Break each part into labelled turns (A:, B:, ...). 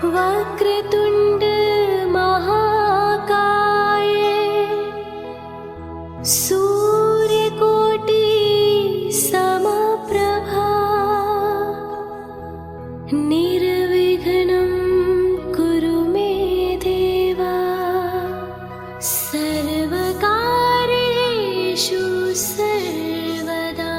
A: वक्रतुंड महाकाय सूर्यकोटि समप्रभा निर्विघ्नं कुरु मे देवा सर्वकार्येषु सर्वदा।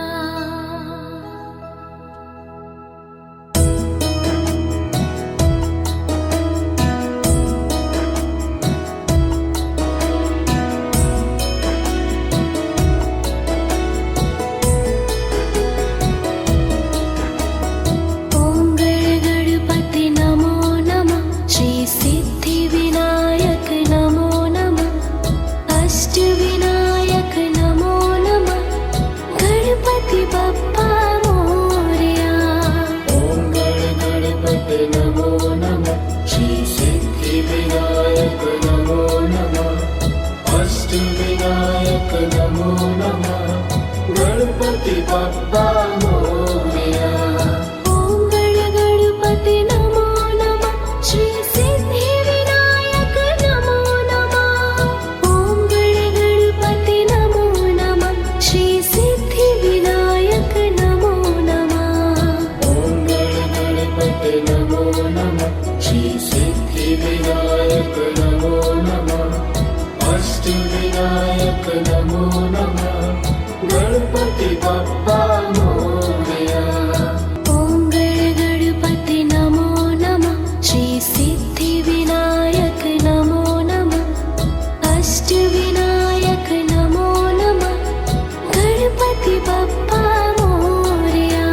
B: नमो नमः गणपति बप्पा मोरया।
A: ओम गणपति नमो नमः श्री सिद्धि विनायक नमो नमः। ओम गणपति नमो नमः श्री सिद्धि विनायक नमो नमः।
B: ओम गणपति नमो नमः श्री सिद्धि विनायक नमो नमः। अष्टविनायक नमो नमः गणपति बप्पा मोरया।
A: ओम गणपति नमो नमः श्री सिद्धि विनायक नमो नमः। अष्टविनायक नमो नमः गणपति बप्पा मोरया।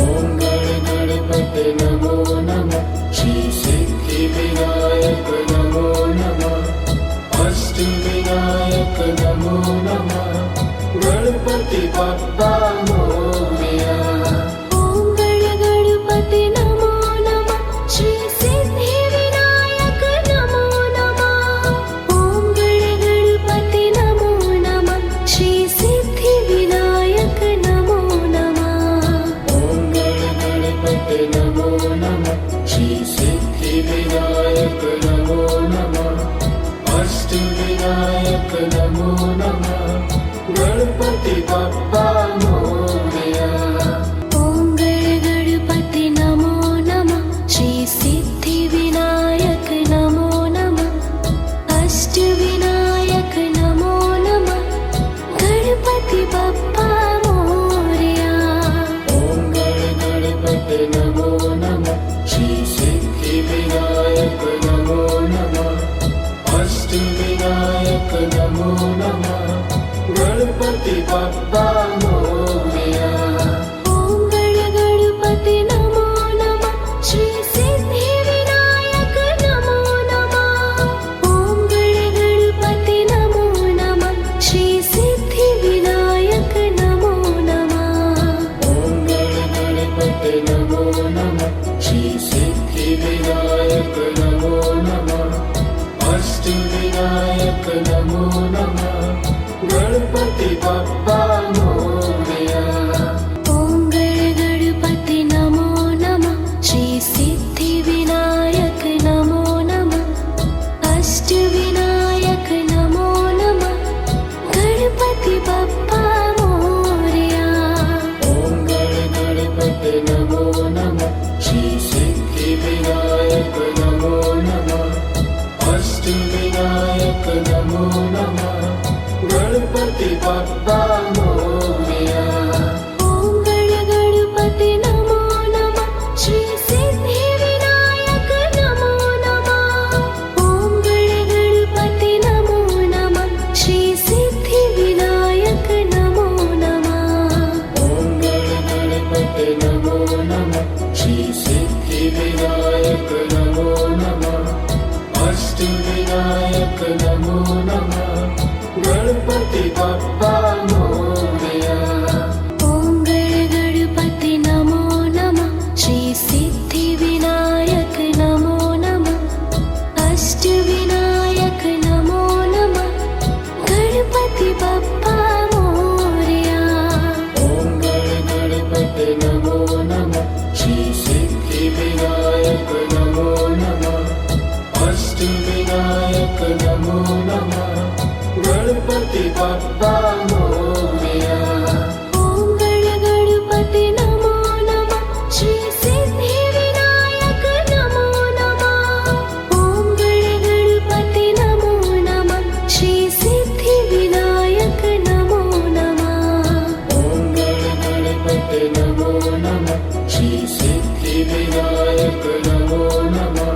B: ओम गणपति नमो नमः श्री सिद्धि विनायक नमो नमः। अष्टविनायक नमो नमः गणपति बप्पा मोरया।
A: ओम गणपति नमो नमः श्री सिद्धि विनायक नमो नमः। ओम गणपति नमो नमः श्री सिद्धि विनायक नमो नमः।
B: ओम गणपति नमो नमः श्री सिद्धि विनायक नमो नमः। अष्टविनायक नमो नमः गणपति बप्पा मोरया।
A: ओम गणपति नमो नमः श्री सिद्धि विनायक नमो नमः। अष्टविनायक नमो नमः गणपति बप्पा मोरया।
B: ओम गणपति नमो नमः श्री सिद्धि विनायक नमो नमः। अष्टविनायक नमो नमः गणपति बप्पा मोरया।
A: ओम गणपति नमो नमः श्री सिद्धि विनायक नमो नमः। ओम गणपति नमो नमः श्री सिद्धि विनायक नमो नमः।
B: ओम गणपति नमो नमः श्री सिद्धि विनायक नमो नमः। अष्टविनायक नमो नमः गणपति बप्पा मोरया।
A: ओम गणपति नमो नमः श्री सिद्धि विनायक नमो नमः। अष्टविनायक नमो नमः गणपति बप्पा मोरया।
B: ओम गणपति नमो नमः श्री सिद्धि विनायक नमो नमः। अष्टविनायक नमो नमः गणपति बप्पा मोरया।
A: ओम गणपति नमो नमः श्री सिद्धि विनायक नमो नमः। ओम गणपति नमो नमः श्री सिद्धि विनायक नमो नमः।
B: ओम गणपति नमो नमः श्री सिद्धि विनायक नमो नमः। अष्टविनायक नमो नमः गणपति बप्पा मोरया।
A: ओम गणपति नमो नमः श्री सिद्धि विनायक नमो नमः। अष्टविनायक नमो नमः गणपति बप्पा मोरया।
B: ओम गणपति नमो नमः श्री सिद्धि विनायक नमो नमः। नमो नमः गणपति बप्पा मोरया।
A: ॐ गणपति नमो नमः श्री सिद्धिविनायक नमो नमः। ॐ गणपति नमो नमः श्री सिद्धिविनायक नमो नमः।
B: ॐ गणपति नमो नमः श्री सिद्धिविनायक नमो नमः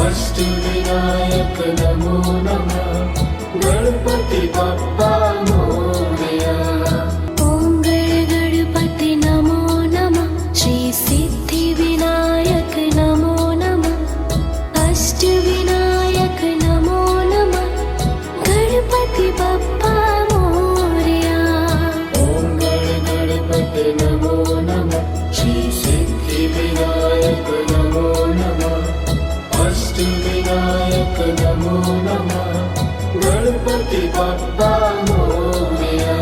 B: अष्टविनायक नमो नमः गणपति बप्पा मोरया।
A: ॐ गणपति नमो नमः श्री सिद्धिविनायक नमो नमः अष्टविनायक नमो नमः गणपति बप्पा मोरया।
B: ॐ गणपति नमो नमः श्री सिद्धिविनायक नमो नमः अष्टविनायक नमो नमः गणपति बप्पा मोरया।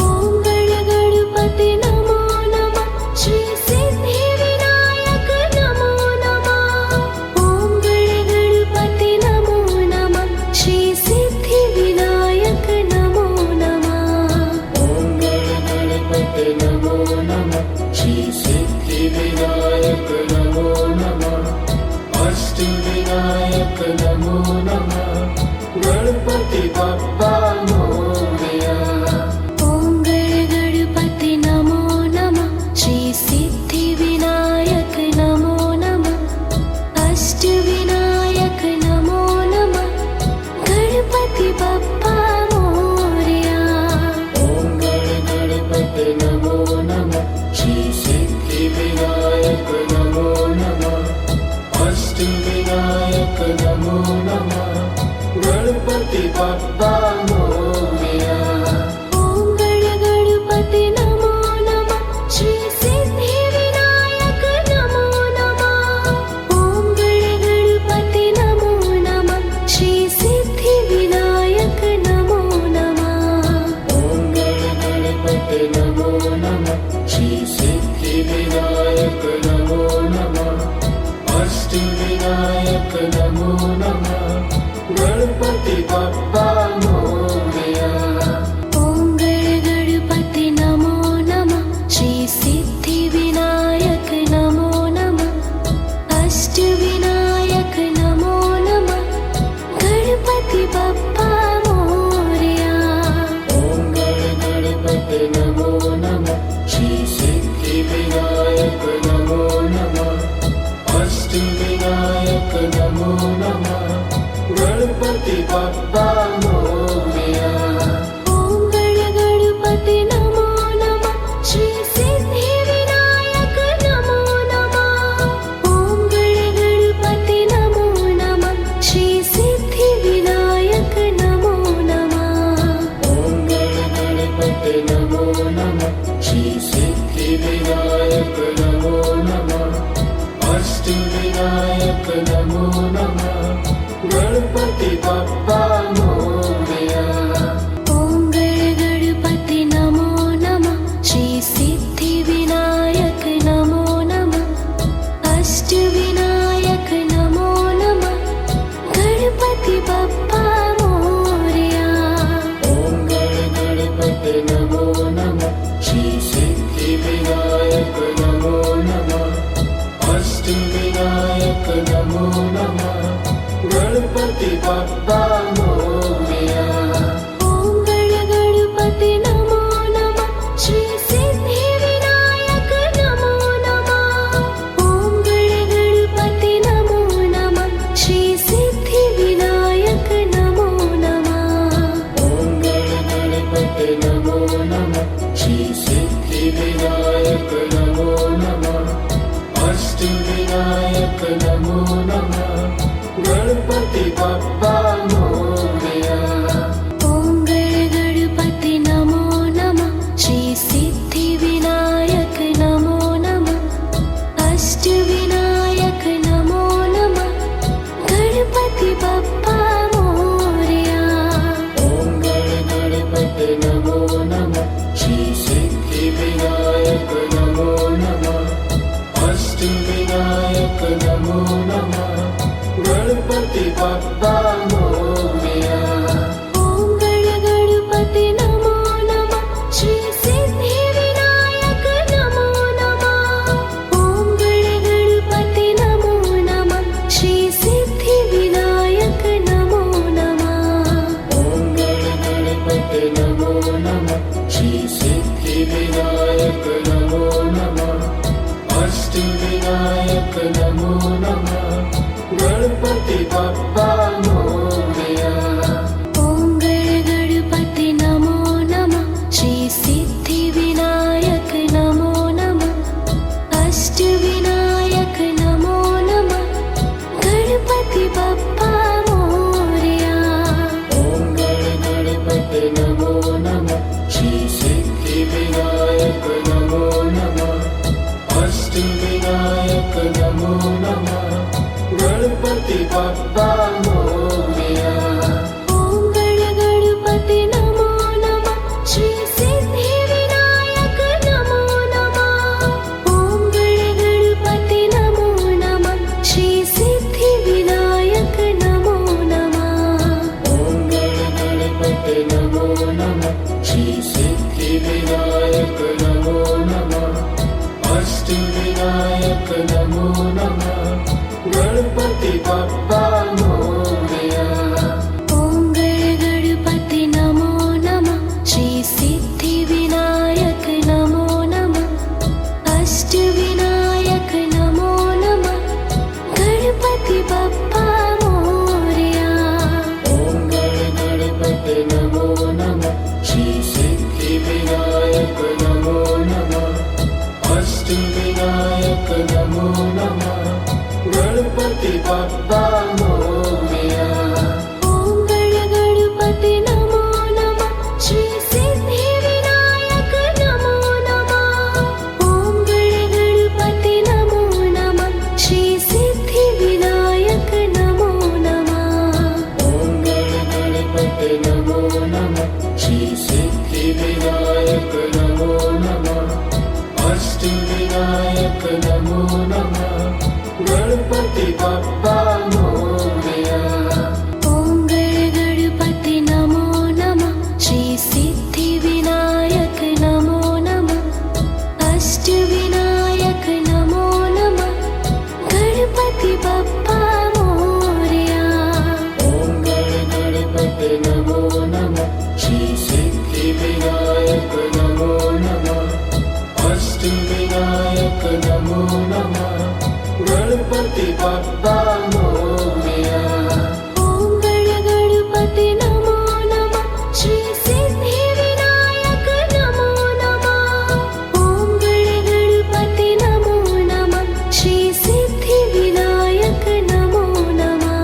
A: ॐ गणपति नमो नमः श्री सिद्धिविनायक नमो नमः। ॐ गणपति नमो नमः श्री सिद्धिविनायक नमो नमः।
B: ॐ गणपति नमो नमः श्री सिद्धिविनायक नमो नमः अष्टविनायक नमो नमः गणपति बप्पा मोरया।
A: ॐ गणपति नमो नमः श्री सिद्धिविनायक नमो नमः अष्टविनायक नमो नमः गणपति बप्पा मोरया।
B: ॐ गणपति नमो नमः श्री सिद्धिविनायक नमो नमः अष्टविनायक नमो नमः गणपति बप्पा मोरया।
A: ॐ गणपति नमो नमः श्री सिद्धिविनायक नमो नमः। ॐ गणपति नमो नमः श्री सिद्धिविनायक नमो नमः।
B: ॐ गणपति नमो नमः श्री सिद्धिविनायक नमो नमः अष्टविनायक नमो नमः गणपति बप्पा मोरया।
A: ॐ गणपति नमो नमः श्री सिद्धिविनायक नमो नमः अष्टविनायक नमो नमः गणपति बप्पा मोरया।
B: ॐ गणपति नमो नमः श्री सिद्धिविनायक नमो नमः अष्टविनायक नमो नमः गणपति बप्पा मोरया।
A: ॐ गणपति नमो नमः श्री सिद्धिविनायक नमो नमः। ॐ गणपति नमो नमः श्री सिद्धिविनायक नमो नमः।
B: ॐ गणपति नमो नमः श्री सिद्धिविनायक नमो नमः अष्टविनायक नमो नमः गणपति बप्पा मोरया।
A: ॐ गणपति नमो नमः श्री सिद्धिविनायक नमो नमः अष्टविनायक नमो नमः गणपति बप्पा मोरया।
B: ॐ गणपति नमो नमः श्री सिद्धिविनायक नमो नमः अष्टविनायक नमो नमः गणपति बप्पा मोरया।
A: ॐ गणपति नमो नमः श्री सिद्धिविनायक नमो नमः। ॐ गणपति नमो नमः श्री सिद्धिविनायक नमो नमः।
B: ॐ गणपति नमो नमः श्री सिद्धिविनायक नमो नमः अष्टविनायक नमो नमः गणपति बप्पा मोरया।
A: ॐ गणपति नमो नमः श्री सिद्धिविनायक नमो नमः अष्टविनायक नमो नमः गणपति बप्पा मोरया।
B: ॐ गणपति नमो नमः श्री सिद्धिविनायक नमो नमः अष्टविनायक नमो नमः गणपति बप्पा मोरया।
A: ॐ गणपति नमो नमः श्री सिद्धिविनायक नमो नमः। ॐ गणपति नमो नमः श्री सिद्धिविनायक नमो नमः।
B: ॐ गणपति नमो नमः श्री सिद्धिविनायक नमो नमः। अष्टविनायक नमो नमः गणपति बप्पा मोरया।
A: ॐ गणपति नमो नमः श्री सिद्धिविनायक नमो नमः। अष्टविनायक नमो नमः गणपति बप्पा मोरया।
B: ॐ गणपति नमो नमः श्री सिद्धिविनायक नमो नमः। अष्टविनायक नमो नमः गणपति बप्पा मोरया।
A: ॐ गणपति नमो नमः श्री सिद्धिविनायक नमो नमः। ॐ गणपति नमो नमः श्री सिद्धिविनायक नमो नमः।
B: ॐ गणपति नमो नमः श्री सिद्धिविनायक नमो नमः। अष्टविनायक नमो नमः गणपति बप्पा मोरया।
A: ॐ गणपति नमो नमः श्री सिद्धिविनायक नमो नमः। अष्टविनायक नमो नमः गणपति बप्पा मोरया।
B: ॐ गणपति नमो नमः श्री सिद्धिविनायक नमो नमः। अष्टविनायक नमो नमः गणपति बप्पा मोरया।
A: ॐ गणपति नमो नमः श्री सिद्धिविनायक नमो नमः। ॐ गणपति नमो नमः श्री सिद्धिविनायक नमो नमः।
B: ॐ गणपति नमो नमः श्री सिद्धिविनायक नमो नमः। अष्टविनायक नमो नमः गणपति बप्पा मोरया।
A: ॐ गणपति नमो नमः श्री सिद्धिविनायक नमो नमः। अष्टविनायक नमो नमः गणपति बप्पा मोरया।
B: ॐ गणपति नमो नमः श्री सिद्धिविनायक नमो नमः। अष्टविनायक नमो नमः गणपति बप्पा मोरया।
A: ॐ गणपति नमो नमः श्री सिद्धिविनायक नमो नमः। ॐ गणपति नमो नमः श्री सिद्धिविनायक नमो नमः।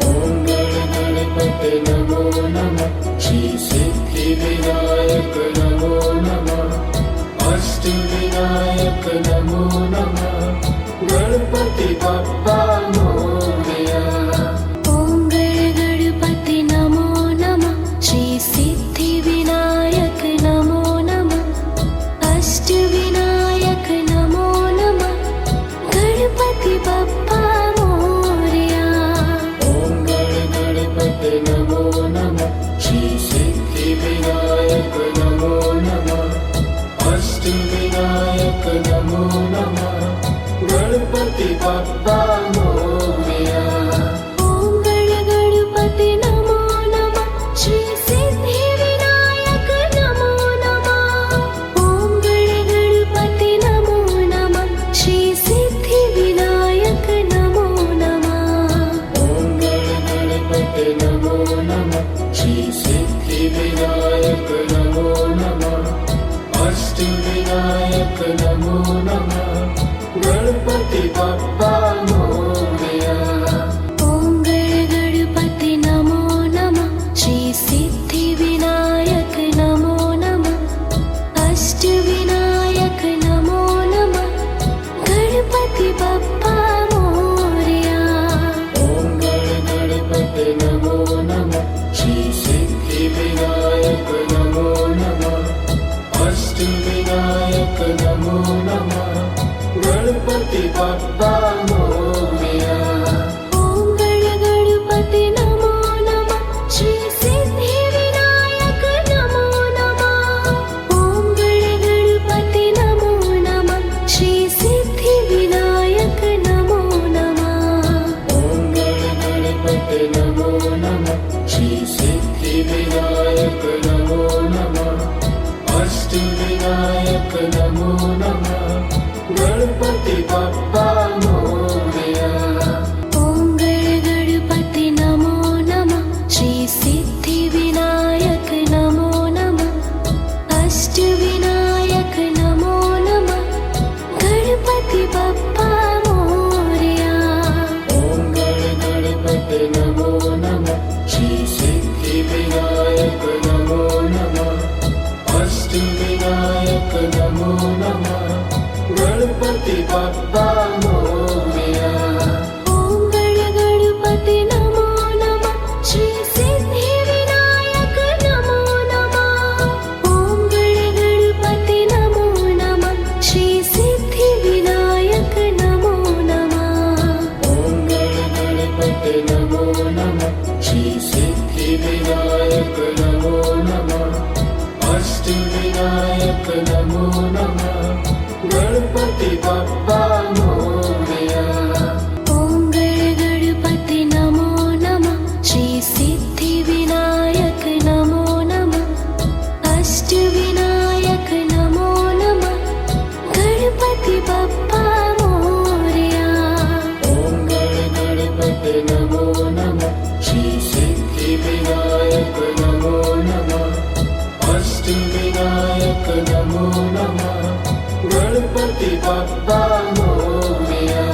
B: ॐ गणपति नमो नमः श्री सिद्धिविनायक नमो नमः। अष्टविनायक नमो नमः गणपति बप्पा मोरया।
A: ॐ गणपति नमो नमः श्री सिद्धिविनायक नमो नमः। अष्टविनायक नमो नमः गणपति बप्पा मोरया।
B: ॐ गणपति नमो नमः श्री सिद्धिविनायक नमो नमः। अष्टविनायक नमो नमः गणपति बप्पा मोरया।
A: ॐ गणपति नमो नमः श्री सिद्धिविनायक नमो नमः। ॐ गणपति नमो नमः श्री सिद्धिविनायक नमो नमः।
B: ॐ गणपति नमो नमः श्री सिद्धिविनायक नमो नमः। अष्टविनायक नमो नमः गणपति बप्पा मोरया।
A: ॐ गणपति नमो नमः श्री सिद्धिविनायक नमो नमः। अष्टविनायक नमो नमः गणपति बप्पा मोरया।
B: ॐ गणपति नमो नमः श्री सिद्धिविनायक नमो नमः। अष्टविनायक नमो नमः गणपति बप्पा मोरया। श्री सिद्धिविनायक नमो नमः अष्टविनायक नमो नमः गणपति बप्पा मोरया
A: ॐ गणपति नमो नमः श्री सिद्धिविनायक नमो नमः अष्टविनायक नमो नमः गणपति बप्पा मोरया
B: ॐ गणपति नमो नमः श्री सिद्धिविनायक नमो नमः अष्टविनायक नमो नमः गणपति बप्पा मोरया
A: ॐ गणपति नमो नमः श्री सिद्धिविनायक नमो नमः ॐ गणपति नमो नमः श्री सिद्धिविनायक नमो नमः
B: ॐ गणपति नमो नमः श्री सिद्धिविनायक नमो नमः अष्टविनायक नमो नमः गणपति बप्पा मोरया
A: ॐ गणपति नमो नमः श्री सिद्धिविनायक नमो नमः अष्टविनायक नमो नमः गणपति बप्पा मोरया
B: ॐ गणपति नमो नमः श्री सिद्धिविनायक नमो नमः अष्टविनायक नमो नमः गणपति बप्पा मोरया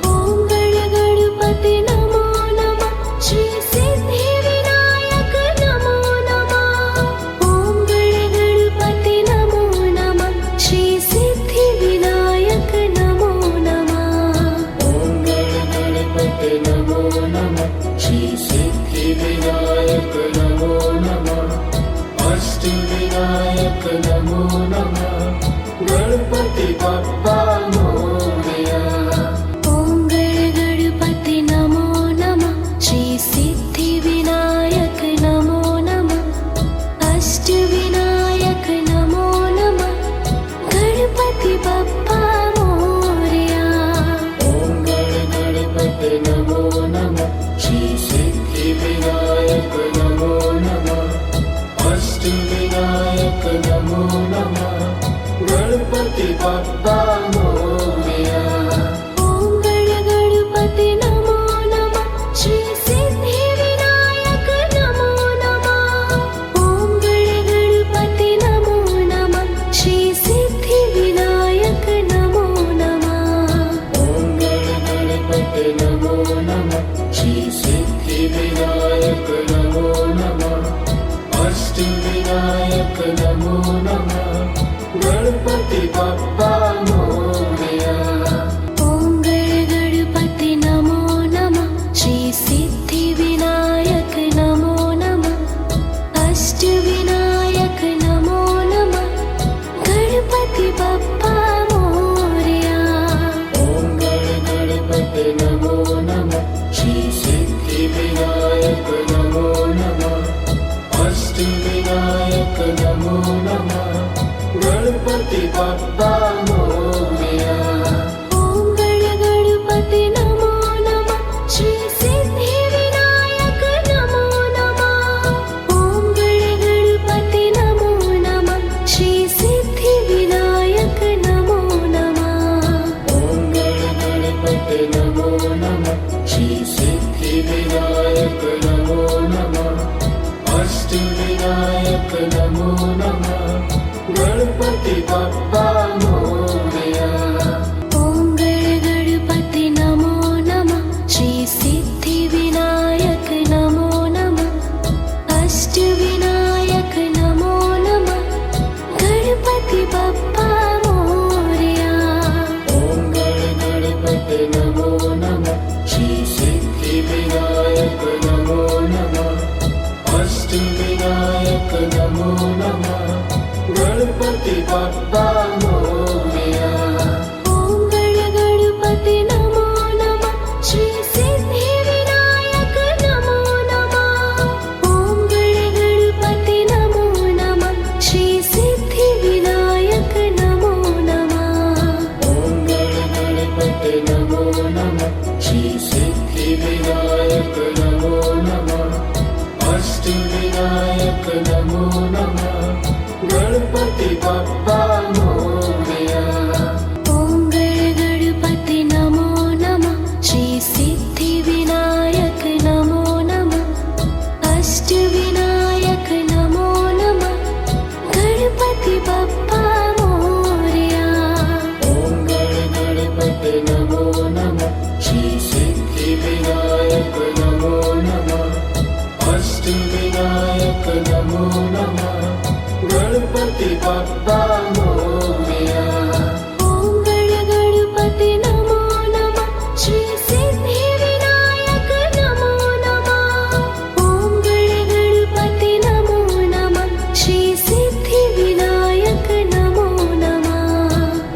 A: ॐ गणपति नमो नमः श्री सिद्धिविनायक नमो नमः ॐ गणपति नमो नमः श्री सिद्धिविनायक नमो नमः
B: ॐ गणपति नमो नमः श्री सिद्धिविनायक नमो नमः अष्टविनायक नमो नमः गणपति बप्पा मोरया
A: ॐ गणपति नमो नमः श्री सिद्धिविनायक नमो नमः अष्टविनायक नमो नमः गणपति बप्पा मोरया
B: ॐ गणपति नमो नमः श्री सिद्धिविनायक नमो नमः अष्टविनायक नमो नमः गणपति बप्पा मोरया
A: ॐ गणपति नमो नमः श्री सिद्धिविनायक नमो नमः ॐ गणपति नमो नमः श्री सिद्धिविनायक नमो नमः
B: ॐ गणपति नमो नमः श्री सिद्धिविनायक नमो नमः अष्टविनायक नमो नमः गणपति बप्पा मोरया
A: ॐ गणपति नमो नमः श्री सिद्धिविनायक नमो नमः अष्टविनायक नमो नमः गणपति बप्पा मोरया
B: ॐ गणपति नमो नमः श्री सिद्धिविनायक नमो नमः अष्टविनायक नमो नमः गणपति बप्पा मोरया
A: ॐ गणपति नमो नमः श्री सिद्धिविनायक नमो नमः ॐ गणपति नमो नमः श्री सिद्धिविनायक नमो नमः
B: ॐ गणपति नमो नमः श्री सिद्धिविनायक नमो नमः अष्टविनायक नमो नमः गणपति बप्पा मोरया
A: ॐ गणपति नमो नमः श्री सिद्धिविनायक नमो नमः अष्टविनायक नमो नमः गणपति बप्पा मोरया
B: ॐ गणपति नमो नमः श्री सिद्धिविनायक नमो नमः अष्टविनायक नमो नमः गणपति बप्पा मोरया
A: ॐ गणपति नमो नमः श्री सिद्धिविनायक नमो नमः ॐ गणपति नमो नमः श्री सिद्धिविनायक नमो नमः
B: ॐ गणपति नमो नमः श्री सिद्धिविनायक नमो नमः अष्टविनायक नमो नमः गणपति बप्पा मोरया।
A: ॐ गणपति नमो नमः श्री सिद्धिविनायक नमो नमः अष्टविनायक नमो नमः गणपति बप्पा मोरया।
B: ॐ गणपति नमो नमः श्री सिद्धिविनायक नमो नमः अष्टविनायक नमो नमः गणपति बप्पा मोरया।
A: ॐ गणपति नमो नमः श्री सिद्धिविनायक नमो नमः ॐ गणपति नमो नमः श्री सिद्धिविनायक नमो नमः।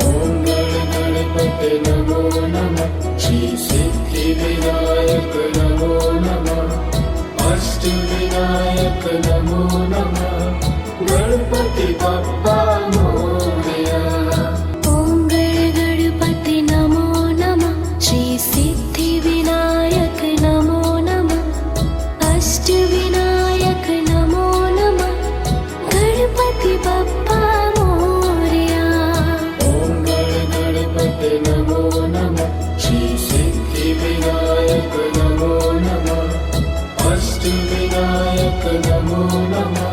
B: ॐ गणपति नमो नमः श्री सिद्धिविनायक नमो नमः अष्टविनायक नमो नमः गणपति बप्पा मोरया।
A: ॐ गणपति नमो नमः श्री सिद्धिविनायक नमो नमः अष्टविनायक नमो नमः गणपति बप्पा मोरया।
B: ॐ गणपति नमो नमः श्री सिद्धिविनायक नमो नमः अष्टविनायक नमो नमः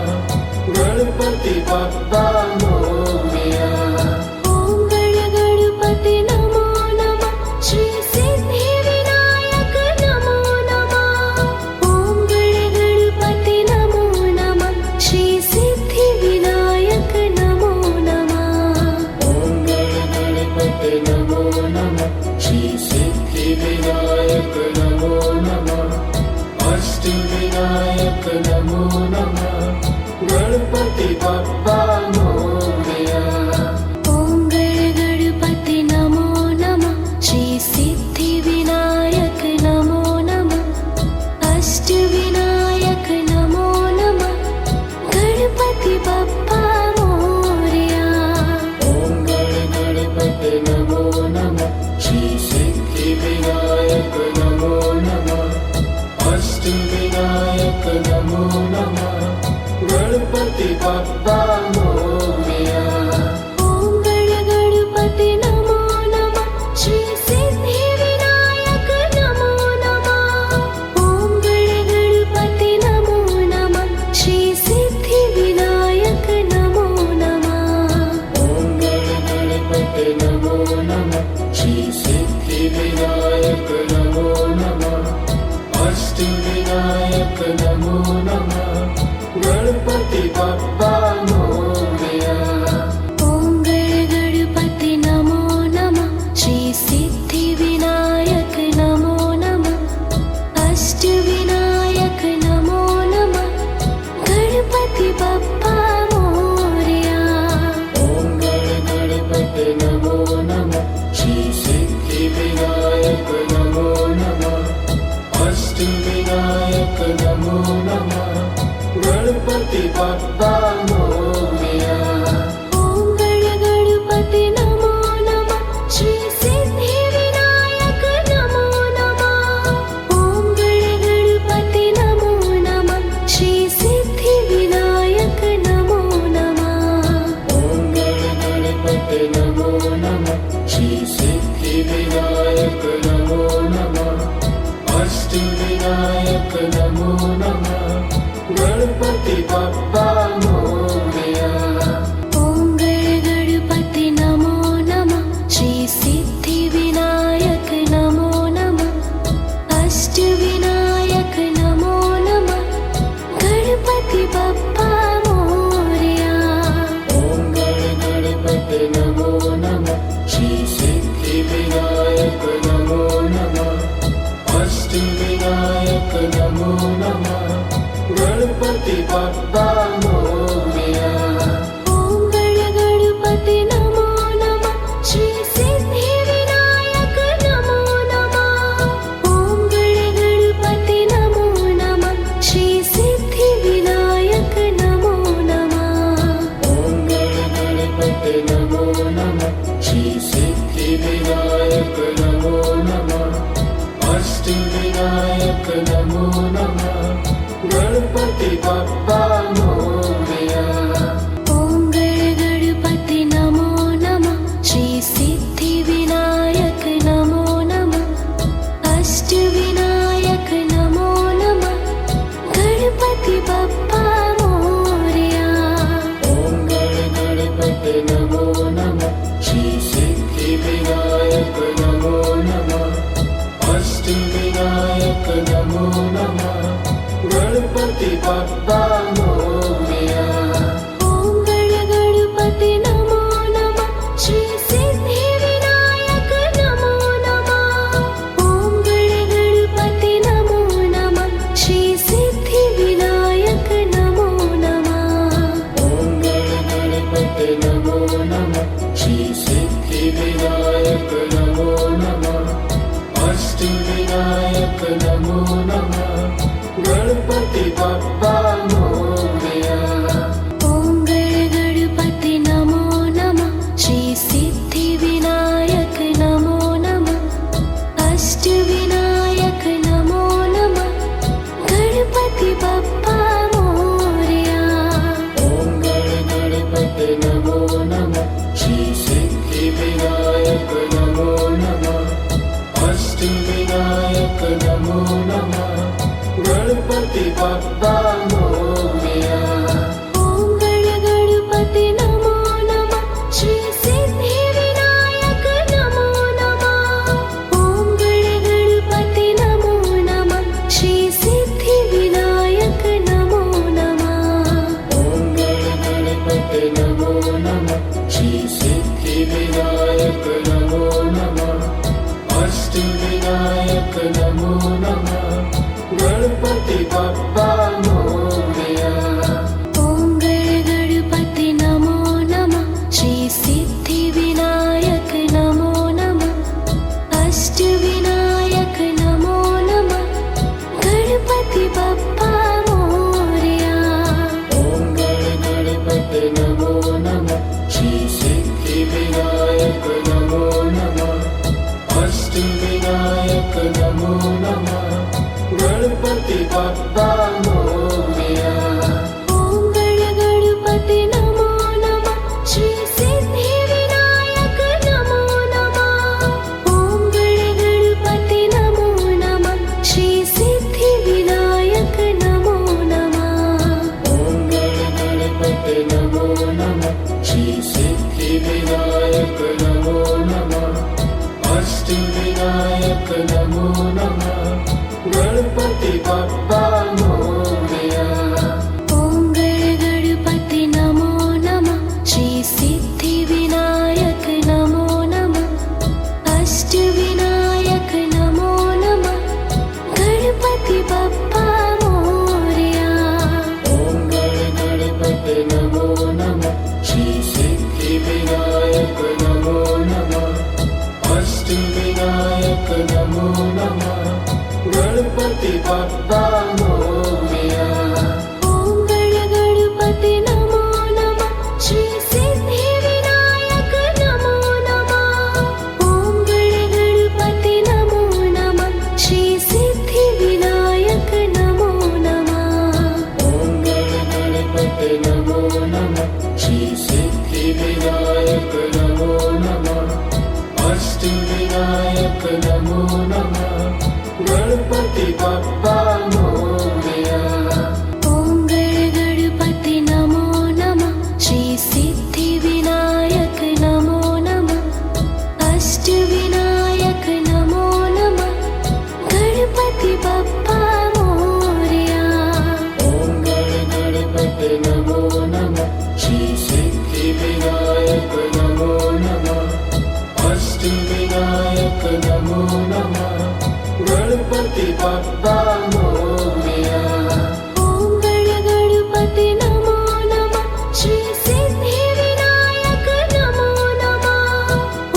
B: गणपति बप्पा मोरया।
A: ॐ गणपति नमो नमः श्री सिद्धिविनायक नमो नमः ॐ गणपति नमो नमः श्री सिद्धिविनायक नमो नमः।
B: ॐ गणपति नमो नमः श्री सिद्धिविनायक नमो नमः अष्टविनायक नमो नमः गणपति बप्पा मोरया।
A: ॐ गणपति नमो नमः श्री सिद्धिविनायक नमो नमः अष्टविनायक नमो नमः गणपति बप्पा मोरया।
B: ॐ गणपति नमो नमः श्री सिद्धिविनायक नमो नमः अष्टविनायक नमो नमः गणपति बप्पा मोरया।
A: ॐ गणपति नमो नमः श्री सिद्धिविनायक नमो नमः ॐ गणपति नमो नमः श्री सिद्धिविनायक नमो नमः।
B: ॐ गणपति नमो नमः श्री सिद्धिविनायक नमो नमः अष्टविनायक नमो नमः गणपति बप्पा मोरया।
A: ॐ गणपति नमो नमः श्री सिद्धिविनायक नमो नमः अष्टविनायक नमो नमः गणपति बप्पा मोरया।
B: ॐ गणपति नमो नमः श्री सिद्धिविनायक नमो नमः अष्टविनायक नमो नमः गणपति बप्पा मोरया।
A: ॐ गणपति नमो नमः श्री सिद्धिविनायक नमो नमः ॐ गणपति नमो नमः श्री सिद्धिविनायक नमो नमः।
B: ॐ गणपति नमो नमः श्री सिद्धिविनायक नमो नमः अष्टविनायक नमो नमः गणपति बप्पा मोरया।
A: ॐ गणपति नमो नमः श्री सिद्धिविनायक नमो नमः अष्टविनायक नमो नमः गणपति बप्पा मोरया।
B: ॐ गणपति नमो नमः श्री सिद्धिविनायक नमो नमः अष्टविनायक नमो नमः गणपति बप्पा मोरया।
A: ॐ गणपति नमो नमः श्री सिद्धिविनायक नमो नमः ॐ गणपति नमो नमः श्री सिद्धिविनायक नमो नमः।
B: ॐ गणपति नमो नमः श्री सिद्धिविनायक नमो नमः अष्टविनायक नमो नमः गणपति गणपति बप्पा मोरया।
A: ॐ गणपति नमो नमः श्री सिद्धिविनायक नमो नमः अष्टविनायक नमो नमः गणपति बप्पा मोरया।
B: ॐ गणपति नमो नमः श्री सिद्धिविनायक नमो नमः अष्टविनायक नमो नमः गणपति बप्पा मोरया।
A: ॐ गणपति नमो नमः श्री सिद्धिविनायक नमो नमः। ॐ गणपति नमो नमः श्री सिद्धिविनायक नमो नमः।
B: ॐ गणपति नमो नमः श्री सिद्धिविनायक नमो नमः अष्टविनायक नमो नमः गणपति बप्पा मोरया।
A: ॐ गणपति नमो नमः श्री सिद्धिविनायक नमो नमः अष्टविनायक नमो नमः गणपति बप्पा मोरया।
B: ॐ गणपति नमो नमः श्री सिद्धिविनायक नमो नमः अष्टविनायक नमो नमः गणपति बप्पा मोरया।
A: ॐ गणपति नमो नमः श्री सिद्धिविनायक नमो नमः। ॐ गणपति नमो नमः श्री सिद्धिविनायक नमो नमः।
B: ॐ गणपति नमो नमः श्री सिद्धिविनायक नमो नमः अष्टविनायक नमो नमः गणपति बप्पा मोरया।
A: ॐ गणपति नमो नमः श्री सिद्धिविनायक नमो नमः अष्टविनायक नमो नमः गणपति बप्पा मोरया।
B: ॐ गणपति नमो नमः श्री सिद्धिविनायक नमो नमः अष्टविनायक नमो नमः गणपति बप्पा मोरया।
A: ॐ गणपति नमो नमः श्री सिद्धिविनायक नमो नमः। ॐ गणपति नमो नमः श्री सिद्धिविनायक नमो नमः।
B: ॐ गणपति नमो नमः श्री सिद्धिविनायक नमो नमः अष्टविनायक नमो नमः गणपति बप्पा मोरया।
A: ॐ गणपति नमो नमः श्री सिद्धिविनायक नमो नमः अष्टविनायक नमो नमः गणपति बप्पा मोरया।
B: ॐ गणपति नमो नमः श्री सिद्धिविनायक नमो नमः अष्टविनायक नमो नमः गणपति बप्पा मोरया।
A: ॐ गणपति नमो नमः श्री सिद्धिविनायक नमो नमः। ॐ गणपति नमो नमः श्री सिद्धिविनायक नमो नमः।
B: ॐ गणपति नमो नमः श्री सिद्धिविनायक नमो नमः अष्टविनायक नमो नमः गणपति बप्पा मोरया।
A: ॐ गणपति नमो नमः श्री सिद्धिविनायक नमो नमः अष्टविनायक नमो नमः गणपति बप्पा मोरया।
B: ॐ गणपति नमो नमः श्री सिद्धिविनायक नमो नमः अष्टविनायक नमो नमः गणपति बप्पा मोरया।
A: ॐ गणपति नमो नमः श्री सिद्धिविनायक नमो नमः।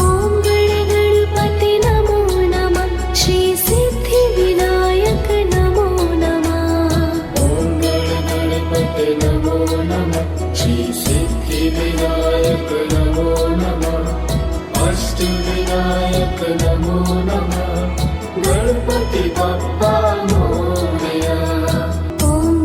A: ॐ गणपति नमो नमः श्री सिद्धिविनायक नमो नमः।
B: ॐ गणपति नमो नमः श्री सिद्धिविनायक नमो नमः अष्टविनायक नमो नमः गणपति बप्पा मोरया।
A: ॐ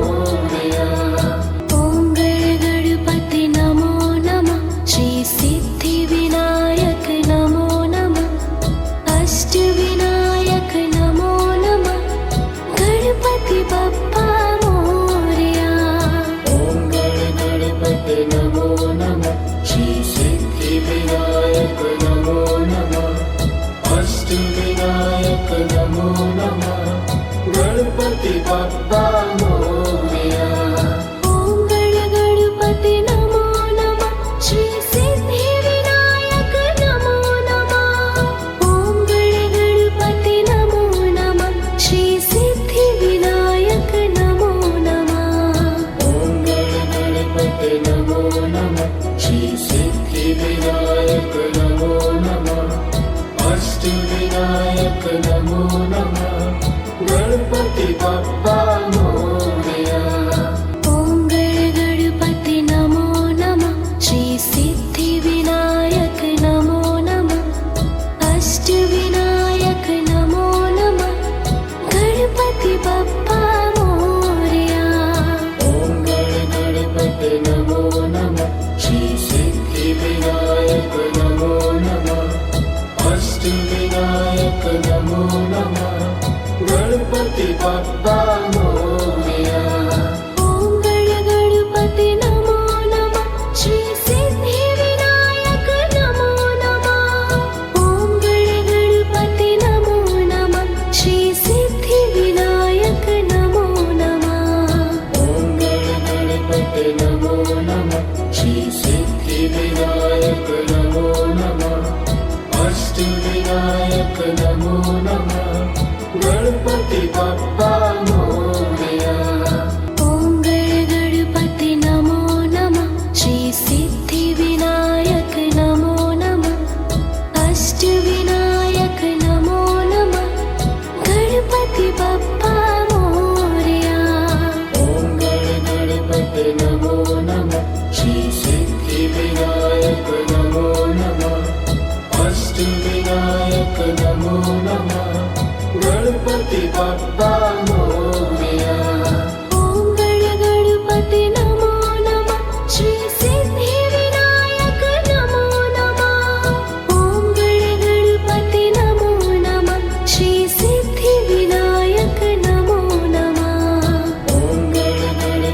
B: मोरया।
A: ॐ गणगणपते नमो नमः श्री सिद्धिविनायक नमो नमः अष्टविनायक नमो नमः गणपति बप्पा मोरया।
B: ॐ गणगणपते नमो नमः श्री सिद्धिविनायक नमो नमः अष्टविनायक नमो नमः गणपति बप्पा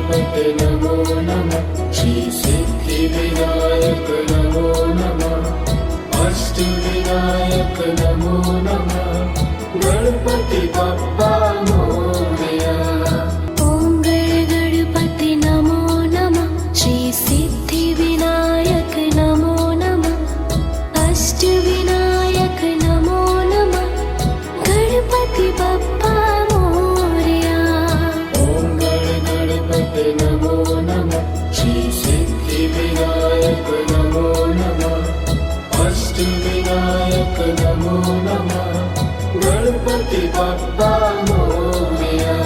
B: गणपते नमो नमः श्री सिद्धिविनायक नमो नमः अष्टविनायक नमो नमः गणपति बप्पा मोरया।
A: ॐ गणपति नमो नमः श्री सिद्धिविनायक नमो नमः अष्टविनायक नमो नमः गणपति बप्पा मोरया।
B: ॐ गणपते नमो नमः श्री सिद्धिविनायक नमो नमः अष्टविनायक नमो नमः गणपति बप्पा मोरया।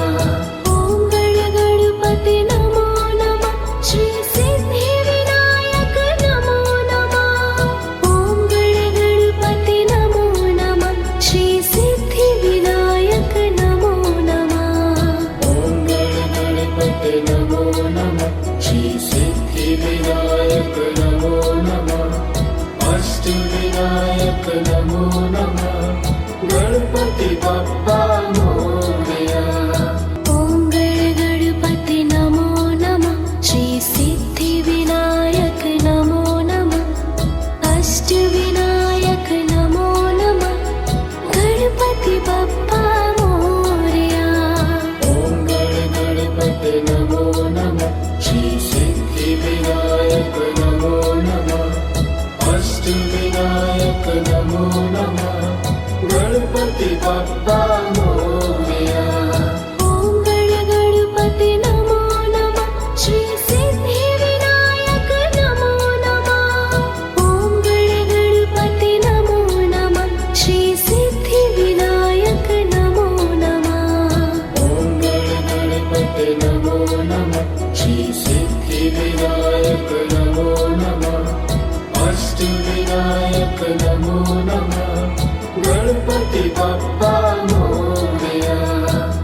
A: ॐ गणपति नमो नमः श्री सिद्धिविनायक नमो नमः ॐ गणपति नमो नमः श्री सिद्धिविनायक नमो नमः।
B: ॐ गणपते नमो नमः श्री सिद्धिविनायक नमो नमः अष्टविनायक नमो नमः गणपति बप्पा मोरया।
A: ॐ गणपति नमो नमः श्री सिद्धिविनायक नमो नमः अष्टविनायक नमो नमः गणपति बप्पा मोरया।
B: ॐ गणपते नमो नमः श्री सिद्धिविनायक नमो नमः अष्टविनायक नमो नमः गणपति बप्पा मोरया।
A: ॐ गणपति नमो नमः श्री सिद्धिविनायक नमो नमः ॐ गणपति नमो नमः श्री सिद्धिविनायक नमो नमः।
B: ॐ गणपते नमो नमः श्री सिद्धिविनायक नमो नमः अष्टविनायक नमो नमः गणपति बप्पा मोरया।